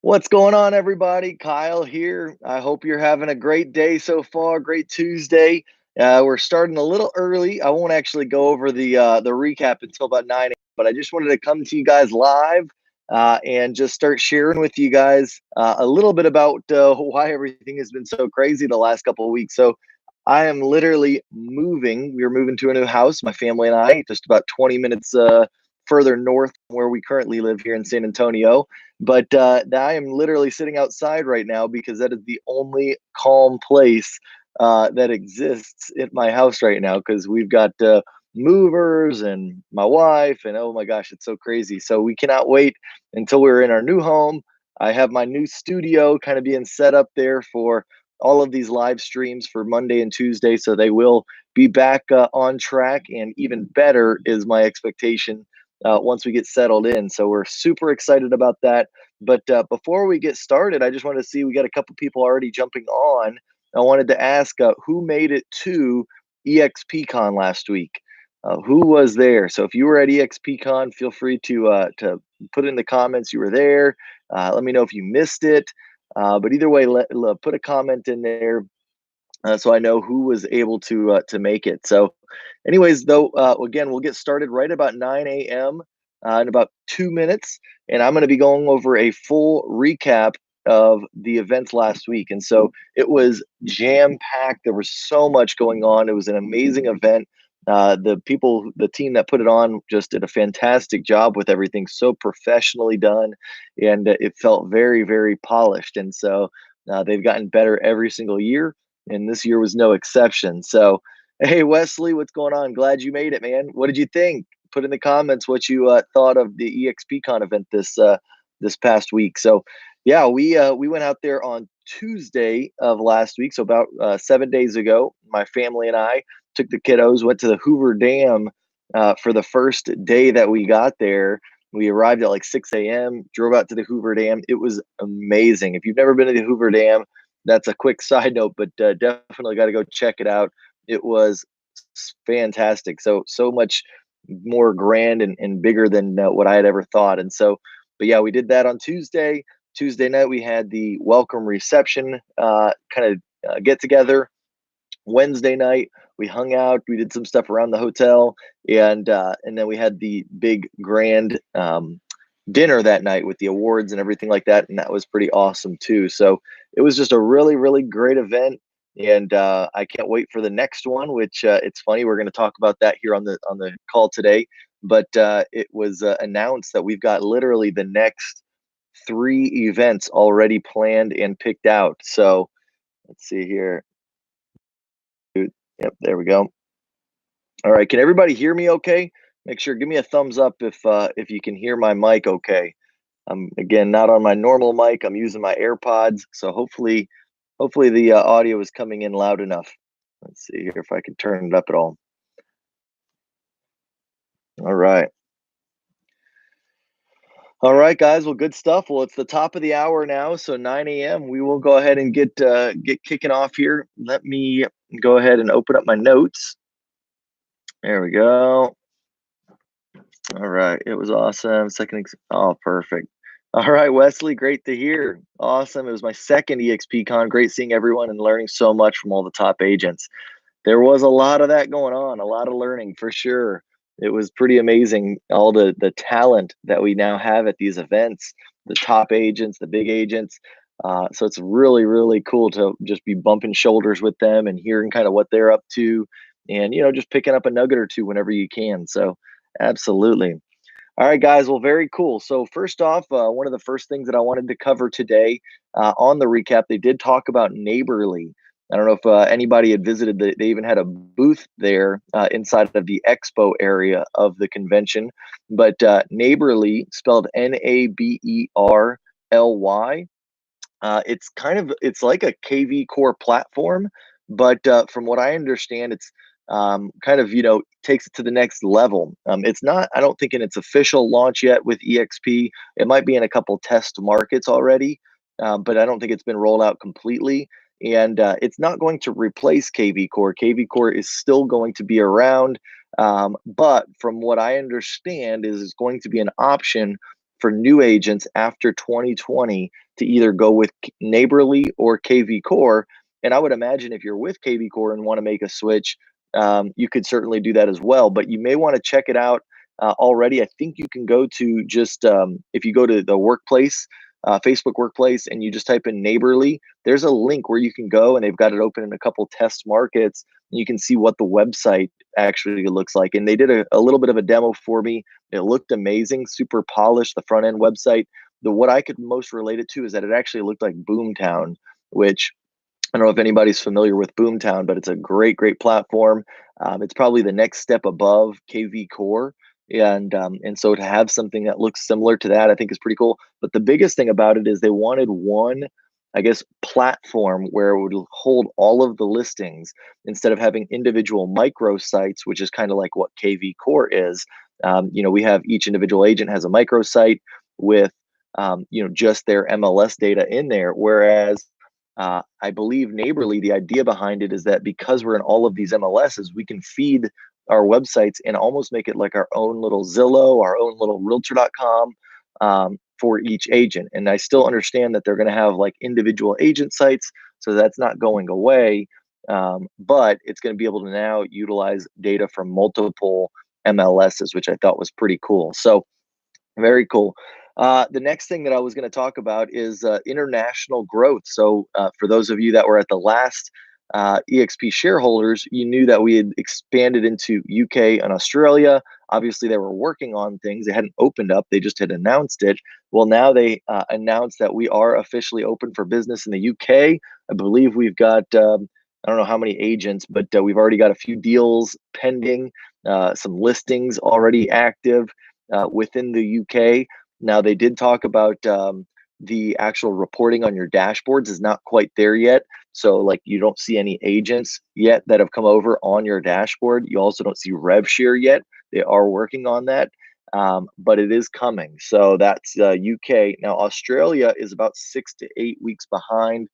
What's going on, everybody? Kyle here. I hope you're having a great day so far. Great Tuesday. We're starting a little early. I won't actually go over the recap until about 9 a.m., but I just wanted to come to you guys live and just start sharing with you guys a little bit about why everything has been so crazy the last couple of weeks. So I am literally moving. We're moving to a new house, my family and I, just about 20 minutes further north from where we currently live here in San Antonio. But I am literally sitting outside right now because that is the only calm place that exists at my house right now, because we've got movers and my wife, and oh my gosh, it's so crazy. So we cannot wait until we're in our new home. I have my new studio kind of being set up there for all of these live streams for Monday and Tuesday. So they will be back on track, and even better is my expectation once we get settled in. So we're super excited about that. But before we get started, I just wanted to see, we got a couple people already jumping on. I wanted to ask who made it to eXpCon last week. Who was there? So if you were at eXpCon, feel free to put in the comments you were there. Let me know if you missed it. But either way, put a comment in there so I know who was able to make it. So, anyways, though, again, we'll get started right about 9 a.m. In about 2 minutes, and I'm going to be going over a full recap of the events last week. And so it was jam packed. There was so much going on. It was an amazing event. The team that put it on just did a fantastic job with everything, so professionally done, and it felt very, very polished. And so they've gotten better every single year, and this year was no exception. So, hey, Wesley, what's going on? Glad you made it, man. What did you think? Put in the comments what you thought of the eXpCon event this past week. So, yeah, we went out there on Tuesday of last week, so about 7 days ago. My family and I took the kiddos, went to the Hoover Dam for the first day that we got there. We arrived at like 6 a.m., drove out to the Hoover Dam. It was amazing. If you've never been to the Hoover Dam, that's a quick side note, but definitely got to go check it out. It was fantastic. So much more grand and bigger than what I had ever thought. And so, but yeah, we did that on Tuesday. Tuesday night, we had the welcome reception get together. Wednesday night, we hung out. We did some stuff around the hotel, and then we had the big grand dinner that night with the awards and everything like that, and that was pretty awesome too. So it was just a really, really great event, and I can't wait for the next one. Which it's funny, we're going to talk about that here on the call today. But it was announced that we've got literally the next 3 events already planned and picked out. So let's see here. Yep, there we go. All right, can everybody hear me okay? Make sure, give me a thumbs up if you can hear my mic okay. I'm again not on my normal mic. I'm using my AirPods, so hopefully the audio is coming in loud enough. Let's see here if I can turn it up at all. All right. All right, guys. Well, good stuff. Well, it's the top of the hour now, so 9 a.m. We will go ahead and get kicking off here. Let me go ahead and open up my notes. There we go. All right, it was awesome. Oh, perfect. All right, Wesley, great to hear. Awesome. It was my second eXpCon. Great seeing everyone and learning so much from all the top agents. There was a lot of that going on, a lot of learning for sure. It was pretty amazing, all the talent that we now have at these events, the top agents, the big agents. So it's really, really cool to just be bumping shoulders with them and hearing kind of what they're up to, and just picking up a nugget or two whenever you can. So absolutely. All right, guys. Well, very cool. So first off, one of the first things that I wanted to cover today on the recap, they did talk about Naberly. I don't know if anybody had visited. They even had a booth there inside of the expo area of the convention. But Naberly, spelled Naberly, it's like a KV core platform, but from what I understand, it's kind of takes it to the next level. It's not, I don't think, in its official launch yet with EXP. It might be in a couple test markets already, but I don't think it's been rolled out completely. And it's not going to replace KV Core. KV Core is still going to be around, but from what I understand, is it's going to be an option for new agents after 2020 to either go with Naberly or KV Core. And I would imagine if you're with KV Core and want to make a switch, you could certainly do that as well. But you may want to check it out already. I think you can go to just if you go to the workplace, Facebook Workplace, and you just type in Naberly, there's a link where you can go, and they've got it open in a couple test markets. And you can see what the website actually looks like. And they did a little bit of a demo for me. It looked amazing, super polished, the front end website. What I could most relate it to is that it actually looked like Boomtown, which I don't know if anybody's familiar with Boomtown, but it's a great, great platform. It's probably the next step above KV Core. And so to have something that looks similar to that, I think is pretty cool. But the biggest thing about it is they wanted one, I guess, platform where it would hold all of the listings instead of having individual micro sites, which is kind of like what KV Core is. We have each individual agent has a microsite with, just their MLS data in there. Whereas I believe Naberly, the idea behind it is that because we're in all of these MLSs, we can feed our websites and almost make it like our own little Zillow, our own little Realtor.com for each agent. And I still understand that they're going to have like individual agent sites, so that's not going away. But it's going to be able to now utilize data from multiple MLSs, which I thought was pretty cool. So very cool. The next thing that I was going to talk about is international growth. So for those of you that were at the last eXp shareholders, you knew that we had expanded into UK and Australia. Obviously, they were working on things. They hadn't opened up. They just had announced it. Well, now they announced that we are officially open for business in the UK. I believe we've got, I don't know how many agents, but we've already got a few deals pending, some listings already active within the UK. Now, they did talk about the actual reporting on your dashboards is not quite there yet. So like you don't see any agents yet that have come over on your dashboard. You also don't see rev share yet. They are working on that, but it is coming. So that's UK. Now, Australia is about 6 to 8 weeks behind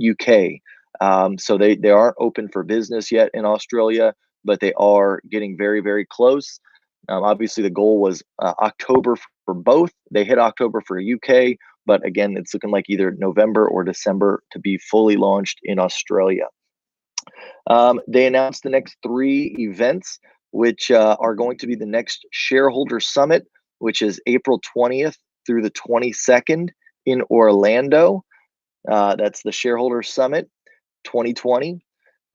UK. So they aren't open for business yet in Australia, but they are getting very, very close. Obviously, the goal was October for both. They hit October for UK, but again, it's looking like either November or December to be fully launched in Australia. They announced the next 3 events, which are going to be the next Shareholder Summit, which is April 20th through the 22nd in Orlando. That's the Shareholder Summit 2020.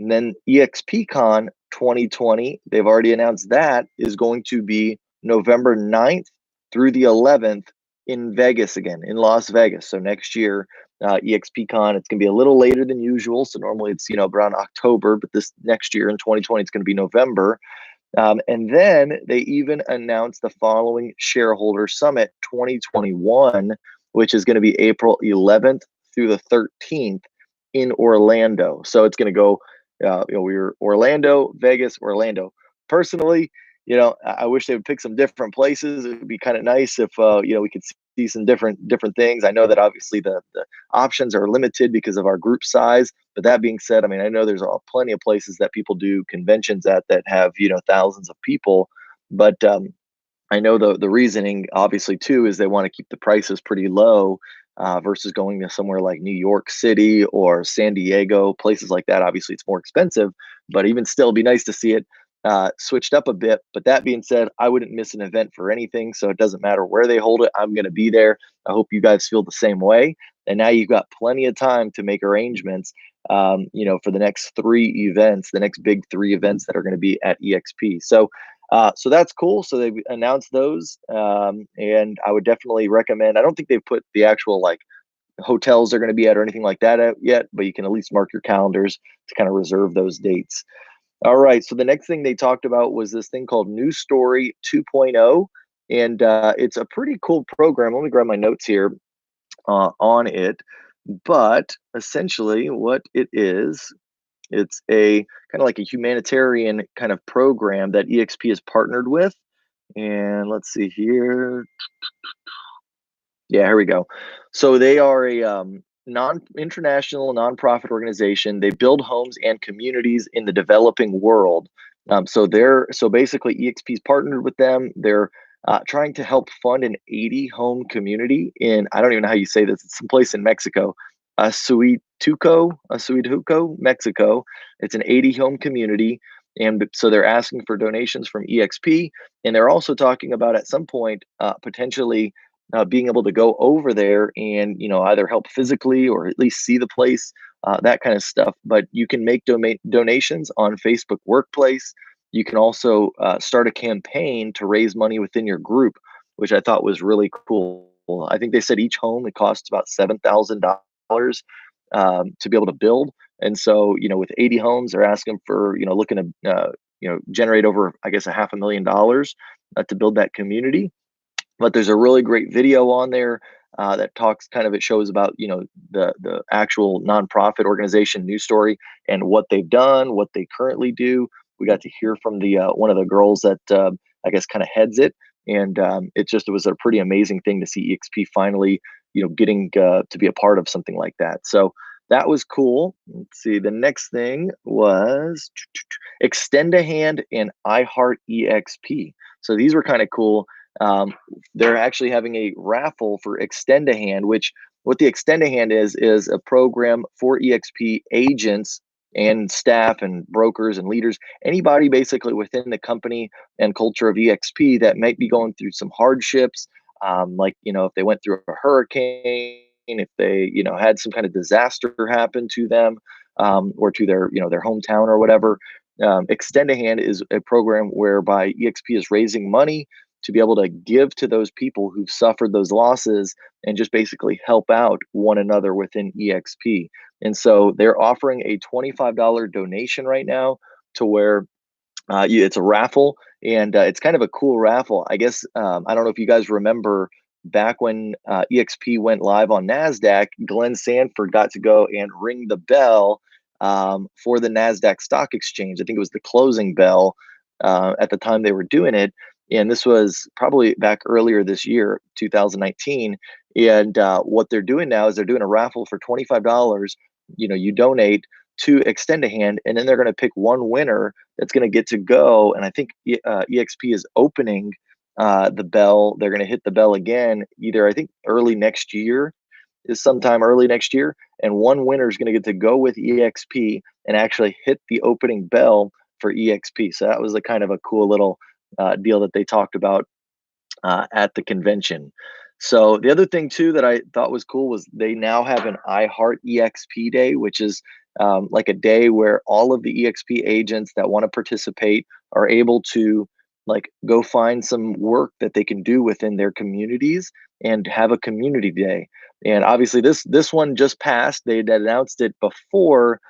And then eXpCon 2020, they've already announced that is going to be November 9th through the 11th in Vegas again, in Las Vegas. So next year, eXpCon, it's going to be a little later than usual. So normally it's, around October, but this next year in 2020, it's going to be November. And then they even announced the following Shareholder Summit 2021, which is going to be April 11th through the 13th in Orlando. So it's going to go, we were Orlando, Vegas, Orlando. Personally, I wish they would pick some different places. It would be kind of nice if, we could see some different things. I know that obviously the options are limited because of our group size. But that being said, I mean, I know there's plenty of places that people do conventions at that have, thousands of people. But I know the reasoning, obviously, too, is they want to keep the prices pretty low versus going to somewhere like New York City or San Diego, places like that. Obviously, it's more expensive, but even still, it'd be nice to see it switched up a bit. But that being said, I wouldn't miss an event for anything. So it doesn't matter where they hold it. I'm going to be there. I hope you guys feel the same way. And now you've got plenty of time to make arrangements, for the next 3 events, the next big 3 events that are going to be at eXp. So that's cool. So they announced those, and I would definitely recommend. I don't think they've put the actual like hotels they're going to be at or anything like that out yet, but you can at least mark your calendars to kind of reserve those dates. All right. So the next thing they talked about was this thing called NewStory 2.0, and it's a pretty cool program. Let me grab my notes here on it. But essentially, what it is, it's a kind of like a humanitarian kind of program that eXp has partnered with. And let's see here. Yeah, here we go. So they are a international nonprofit organization. They build homes and communities in the developing world. So basically eXp's partnered with them. They're trying to help fund an 80 home community in, I don't even know how you say this, it's someplace in Mexico, Asuituco, Mexico. It's an 80 home community. And so they're asking for donations from EXP. And they're also talking about at some point potentially being able to go over there and, either help physically or at least see the place, that kind of stuff. But you can make donations on Facebook Workplace. You can also start a campaign to raise money within your group, which I thought was really cool. I think they said each home, it costs about $7,000 to be able to build. And so, with 80 homes, they're asking for, looking to, generate over, I guess, a $500,000 to build that community. But there's a really great video on there that talks it shows about the actual nonprofit organization NewStory and what they've done, what they currently do. We got to hear from the one of the girls that I guess kind of heads it, and it was a pretty amazing thing to see EXP finally getting to be a part of something like that. So that was cool. Let's see. The next thing was Extend a Hand and iHeart EXP. So these were kind of cool. They're actually having a raffle for Extend a Hand, which what the Extend a Hand is a program for EXP agents and staff and brokers and leaders, anybody basically within the company and culture of EXP that might be going through some hardships, like if they went through a hurricane, if they had some kind of disaster happen to them, or to their hometown or whatever. Extend a Hand is a program whereby EXP is raising money to be able to give to those people who've suffered those losses and just basically help out one another within EXP. And so they're offering a $25 donation right now to where it's a raffle, and it's kind of a cool raffle. I guess I don't know if you guys remember back when EXP went live on NASDAQ, Glenn Sanford got to go and ring the bell for the NASDAQ Stock Exchange. I think it was the closing bell at the time they were doing it. And this was probably back earlier this year, 2019. And what they're doing now is they're doing a raffle for $25. You donate to Extend a Hand, and then they're going to pick one winner that's going to get to go. And I think EXP is opening the bell. They're going to hit the bell again, either I think early next year, is sometime early next year. And one winner is going to get to go with EXP and actually hit the opening bell for EXP. So that was a kind of a cool little deal that they talked about at the convention. So the other thing too that I thought was cool was they now have an iHeart EXP Day, which is like a day where all of the EXP agents that want to participate are able to go find some work that they can do within their communities and have a community day. And obviously this one just passed. They had announced it before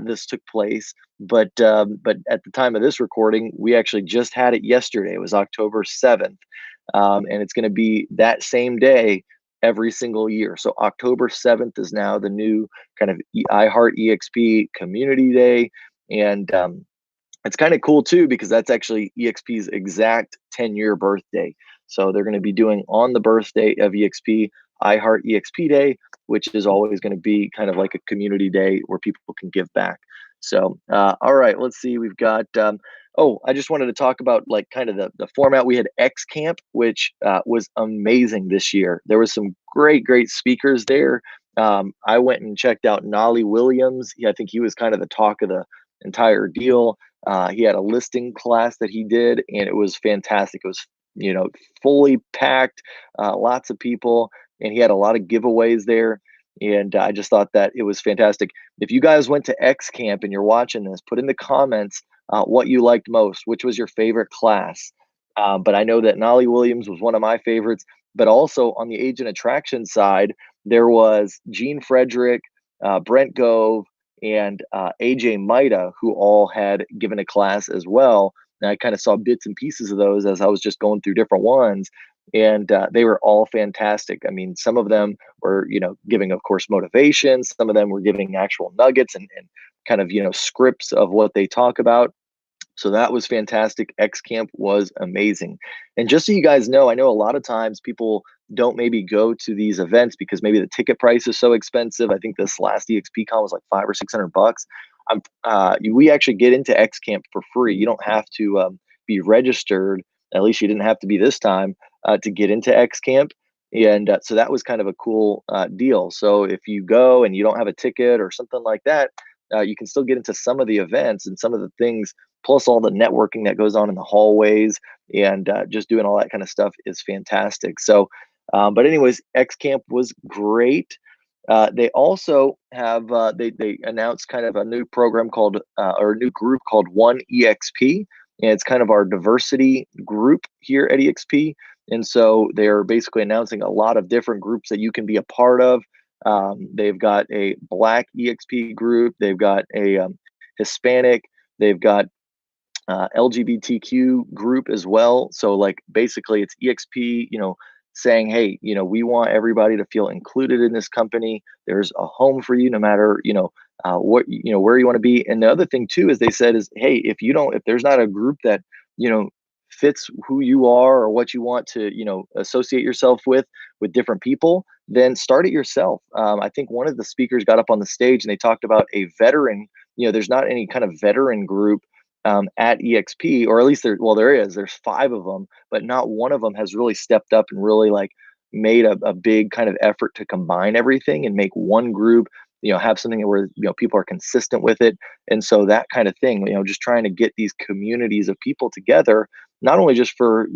this took place, but at the time of this recording, we actually just had it yesterday. It was October 7th, and it's going to be that same day every single year. So October 7th is now the new kind of iHeart EXP Community Day, and it's kind of cool too because that's actually EXP's exact 10-year birthday. So they're going to be doing on the birthday of EXP iHeart EXP Day, which is always going to be kind of like a community day where people can give back. So, all right, let's see. We've got, I just wanted to talk about kind of the format. We had Xcamp, which was amazing this year. There was some great speakers there. I went and checked out Knolly Williams. I think he was kind of the talk of the entire deal. He had a listing class that he did, and it was fantastic. It was, fully packed, lots of people, and he had a lot of giveaways there. And I just thought that it was fantastic. If you guys went to Xcamp and you're watching this, put in the comments what you liked most, which was your favorite class. But I know that Knolly Williams was one of my favorites. But also on the agent attraction side, there was Gene Frederick, Brent Gove, and AJ Mida, who all had given a class as well. And I kind of saw bits and pieces of those as I was just going through different ones. And they were all fantastic. I mean, some of them were, giving, of course, motivation. Some of them were giving actual nuggets and kind of, scripts of what they talk about. So that was fantastic. Xcamp was amazing. And just so you guys know, I know a lot of times people don't maybe go to these events because maybe the ticket price is so expensive. I think this last eXpCon was like $500 or $600. We actually get into Xcamp for free. You don't have to be registered At least you didn't have to be this time to get into Xcamp. And so that was kind of a cool deal. So if you go and you don't have a ticket or something like that, you can still get into some of the events and some of the things, plus all the networking that goes on in the hallways, and just doing all that kind of stuff is fantastic. So, but anyways, Xcamp was great. They also have they announced kind of a new program called or a new group called One EXP, and it's kind of our diversity group here at EXP. And so they're basically announcing a lot of different groups that you can be a part of. They've got a Black EXP group, they've got a Hispanic, they've got LGBTQ group as well. So like basically it's EXP, saying, hey, we want everybody to feel included in this company. There's a home for you no matter, what, where you want to be. And the other thing too, is they said is, hey, if there's not a group that, you know, fits who you are or what you want to, associate yourself with different people, then start it yourself. I think one of the speakers got up on the stage and they talked about a veteran, there's not any kind of veteran group at EXP, or at least there's 5 of them, but not one of them has really stepped up and really like made a big kind of effort to combine everything and make one group, have something where, people are consistent with it. And so that kind of thing, just trying to get these communities of people together, not only just for,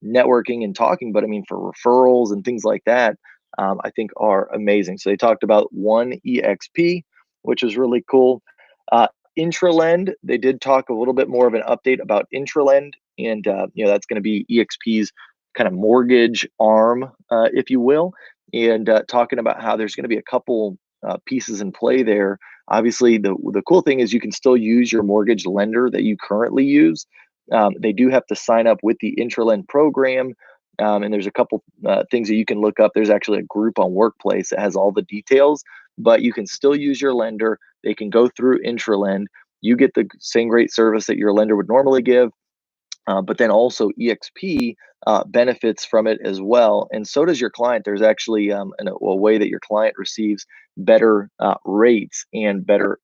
networking and talking, but I mean, for referrals and things like that, I think are amazing. So they talked about One EXP, which is really cool. Uh, Introlend, they did talk a little bit more of an update about Introlend, and that's going to be EXP's kind of mortgage arm, if you will, and talking about how there's going to be a couple pieces in play there. Obviously, the cool thing is you can still use your mortgage lender that you currently use. They do have to sign up with the Introlend program. And there's a couple things that you can look up. There's actually a group on Workplace that has all the details, but you can still use your lender. They can go through Intralend. You get the same great service that your lender would normally give, but then also EXP benefits from it as well, and so does your client. There's actually a way that your client receives better rates and better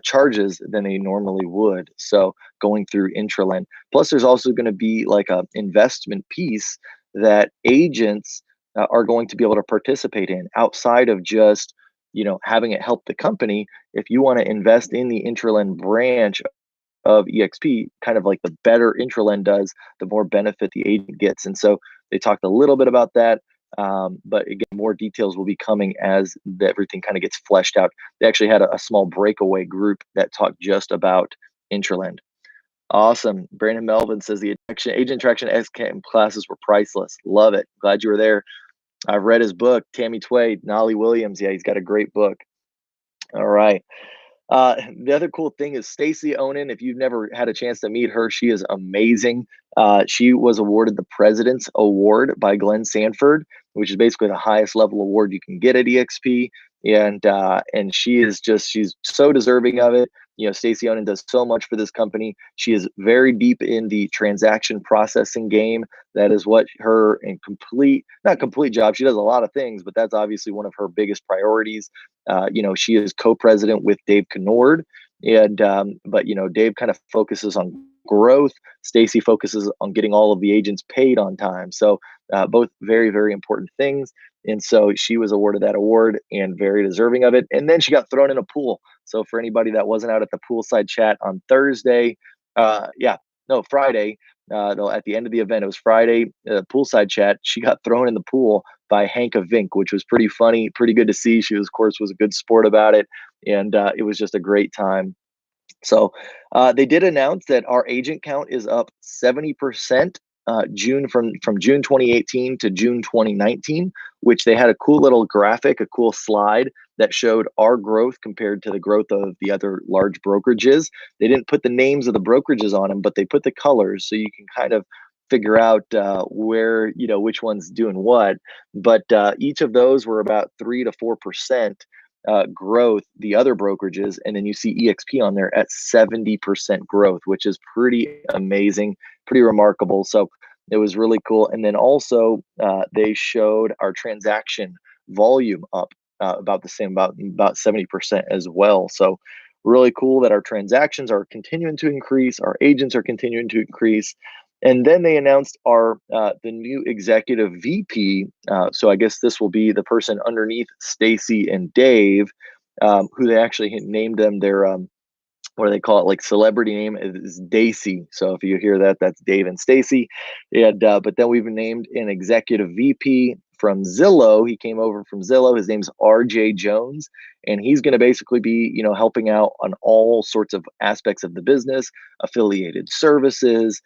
charges than they normally would. So going through Intralend. Plus, there's also going to be like a investment piece that agents are going to be able to participate in outside of just having it help the company. If you want to invest in the Intralend branch of EXP, kind of like the better Intralend does, the more benefit the agent gets. And so they talked a little bit about that. But again, more details will be coming as everything kind of gets fleshed out. They actually had a small breakaway group that talked just about Intralend. Awesome. Brandon Melvin says the agent attraction Xcamp classes were priceless. Love it. Glad you were there. I've read his book, Tammy Tway, Knolly Williams. Yeah, he's got a great book. All right. The other cool thing is Stacey Onnen. If you've never had a chance to meet her, she is amazing. She was awarded the President's Award by Glenn Sanford, which is basically the highest level award you can get at EXP. And she's so deserving of it. Stacey Onnen does so much for this company. She is very deep in the transaction processing game. That is what her not complete job. She does a lot of things, but that's obviously one of her biggest priorities. She is co-president with Dave Kennord, and but Dave kind of focuses on growth. Stacey focuses on getting all of the agents paid on time. So both very, very important things. And so she was awarded that award and very deserving of it. And then she got thrown in a pool. So for anybody that wasn't out at the poolside chat on Thursday, Friday, though at the end of the event, it was Friday, poolside chat, she got thrown in the pool by Hank of Vink, which was pretty funny, pretty good to see. She, of course, was a good sport about it. And it was just a great time. So they did announce that our agent count is up 70% June from June 2018 to June 2019, which they had a cool little graphic, a cool slide that showed our growth compared to the growth of the other large brokerages. They didn't put the names of the brokerages on them, but they put the colors so you can kind of figure out where, which one's doing what. But each of those were about 3 to 4% growth, the other brokerages, and then you see EXP on there at 70% growth, which is pretty amazing, pretty remarkable. So it was really cool. And then also they showed our transaction volume up about the same, about 70% as well. So really cool that our transactions are continuing to increase, our agents are continuing to increase. And then they announced the new executive VP. So I guess this will be the person underneath Stacey and Dave, who they actually named them their what do they call it? Like celebrity name is Daisy. So if you hear that, that's Dave and Stacy. And but then we've named an executive VP from Zillow. He came over from Zillow. His name's RJ Jones, and he's going to basically be, helping out on all sorts of aspects of the business, affiliated services,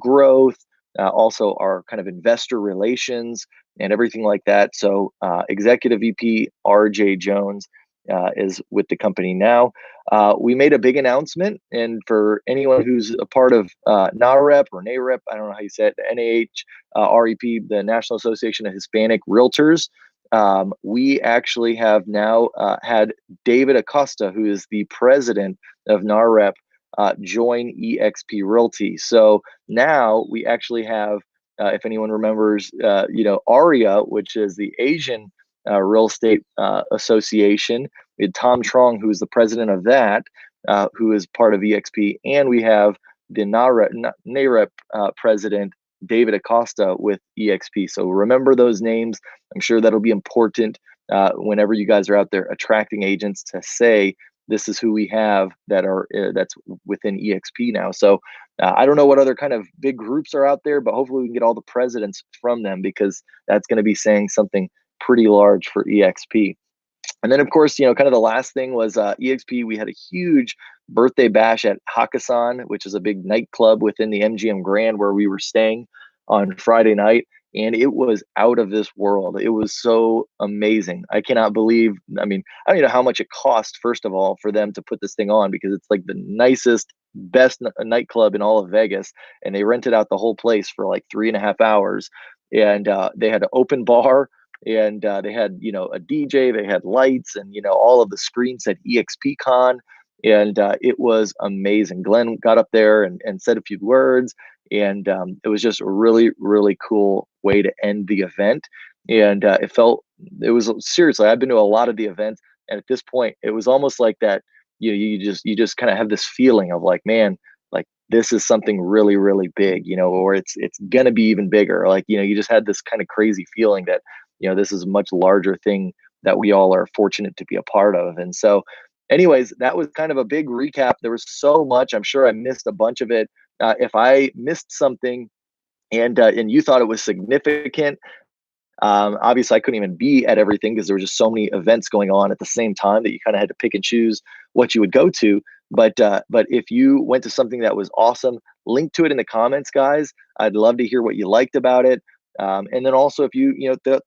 growth, also our kind of investor relations and everything like that. So executive VP RJ Jones is with the company now. We made a big announcement, and for anyone who's a part of NAHREP or NAHREP, I don't know how you say it, the NAHREP, the National Association of Hispanic Realtors, we actually have now had David Acosta, who is the president of NAHREP, join eXp Realty. So now we actually have, if anyone remembers, ARIA, which is the Asian Real Estate Association. We had Tom Trong, who is the president of that, who is part of eXp, and we have the NAHREP president, David Acosta, with eXp. So remember those names. I'm sure that'll be important whenever you guys are out there attracting agents to say, this is who we have that's within eXp now. So I don't know what other kind of big groups are out there, but hopefully we can get all the presidents from them, because that's going to be saying something pretty large for eXp. And then, of course, kind of the last thing was eXp. We had a huge birthday bash at Hakasan, which is a big nightclub within the MGM Grand where we were staying on Friday night. And it was out of this world. It was so amazing. I cannot believe, I mean, I don't even know how much it cost, first of all, for them to put this thing on, because it's like the nicest, best nightclub in all of Vegas. And they rented out the whole place for like 3.5 hours. And they had an open bar, and they had a DJ, they had lights, and all of the screens said eXpCon, and it was amazing. Glenn got up there and said a few words, and it was just a really, really cool way to end the event. And it was seriously, I've been to a lot of the events, and at this point it was almost like that, you just kind of have this feeling of like, man, like this is something really, really big, or it's gonna be even bigger. Like, you just had this kind of crazy feeling that this is a much larger thing that we all are fortunate to be a part of. And so anyways, that was kind of a big recap. There was so much. I'm sure I missed a bunch of it. If I missed something and you thought it was significant, obviously I couldn't even be at everything because there were just so many events going on at the same time that you kind of had to pick and choose what you would go to. But if you went to something that was awesome, link to it in the comments, guys. I'd love to hear what you liked about it. And then also, if you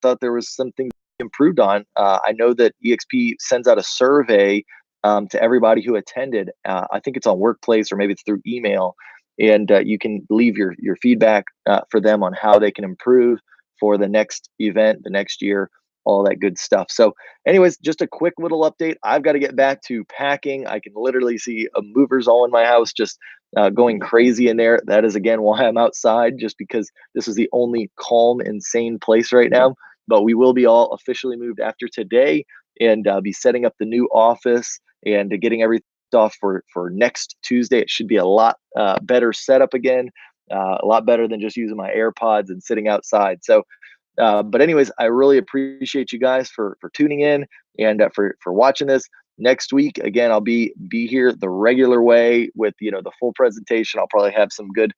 thought there was something improved on, I know that eXp sends out a survey to everybody who attended. I think it's on Workplace, or maybe it's through email, and you can leave your feedback for them on how they can improve for the next event, the next year, all that good stuff. So anyways, just a quick little update. I've got to get back to packing. I can literally see movers all in my house, just going crazy in there. That is, again, why I'm outside, just because this is the only calm and sane place right now. But we will be all officially moved after today, and be setting up the new office and getting everything off for next Tuesday. It should be a lot better setup again, a lot better than just using my AirPods and sitting outside. So but anyways, I really appreciate you guys for tuning in, and for watching this. Next week, again, I'll be here the regular way with the full presentation. I'll probably have some good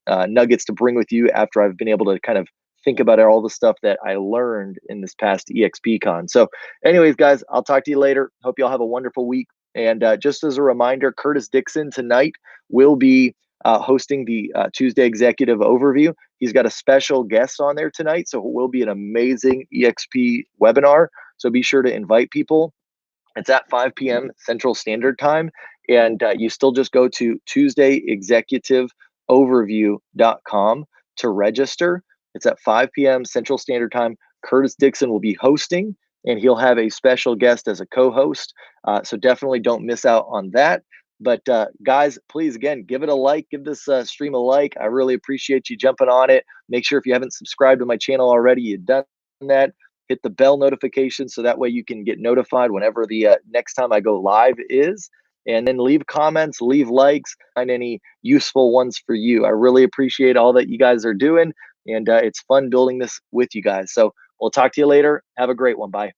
nuggets to bring with you after I've been able to kind of think about all the stuff that I learned in this past eXpCon. So anyways, guys, I'll talk to you later. Hope you all have a wonderful week. And just as a reminder, Curtis Dixon tonight will be hosting the Tuesday Executive Overview. He's got a special guest on there tonight, so it will be an amazing eXp webinar. So be sure to invite people. It's at 5 p.m. Central Standard Time, and you still just go to TuesdayExecutiveOverview.com to register. It's at 5 p.m. Central Standard Time. Curtis Dixon will be hosting, and he'll have a special guest as a co-host. So definitely don't miss out on that. But guys, please, again, give it a like, give this stream a like. I really appreciate you jumping on it. Make sure if you haven't subscribed to my channel already, you've done that. Hit the bell notification so that way you can get notified whenever the next time I go live is. and then leave comments, leave likes, find any useful ones for you. I really appreciate all that you guys are doing, and it's fun building this with you guys. So we'll talk to you later. Have a great one. Bye.